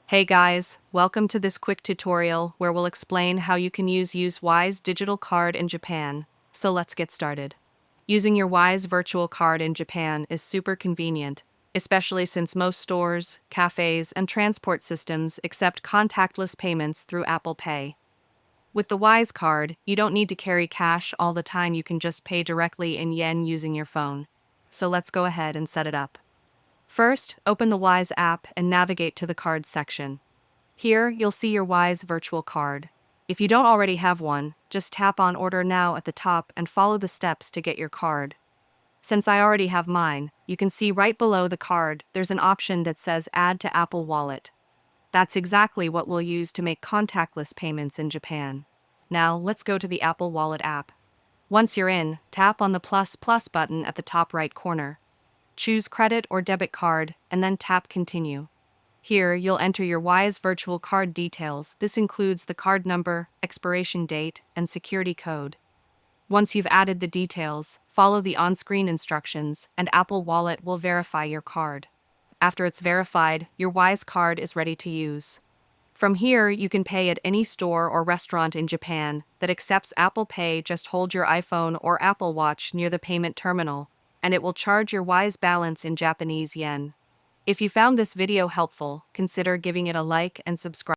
Hey guys, welcome to this quick tutorial where we'll explain how you can use Wise digital card in Japan. So let's get started. Using your Wise virtual card in Japan is super convenient, especially since most stores, cafes, and transport systems accept contactless payments through Apple Pay. With the Wise card, you don't need to carry cash all the time, you can just pay directly in yen using your phone. So let's go ahead and set it up. First, open the Wise app and navigate to the Cards section. Here, you'll see your Wise virtual card. If you don't already have one, just tap on Order Now at the top and follow the steps to get your card. Since I already have mine, you can see right below the card there's an option that says Add to Apple Wallet. That's exactly what we'll use to make contactless payments in Japan. Now, let's go to the Apple Wallet app. Once you're in, tap on the plus button at the top right corner. Choose credit or debit card, and then tap Continue. Here, you'll enter your Wise virtual card details. This includes the card number, expiration date, and security code. Once you've added the details, follow the on-screen instructions, and Apple Wallet will verify your card. After it's verified, your Wise card is ready to use. From here, you can pay at any store or restaurant in Japan that accepts Apple Pay. Just hold your iPhone or Apple Watch near the payment terminal, and it will charge your Wise balance in Japanese yen. If you found this video helpful, consider giving it a like and subscribe.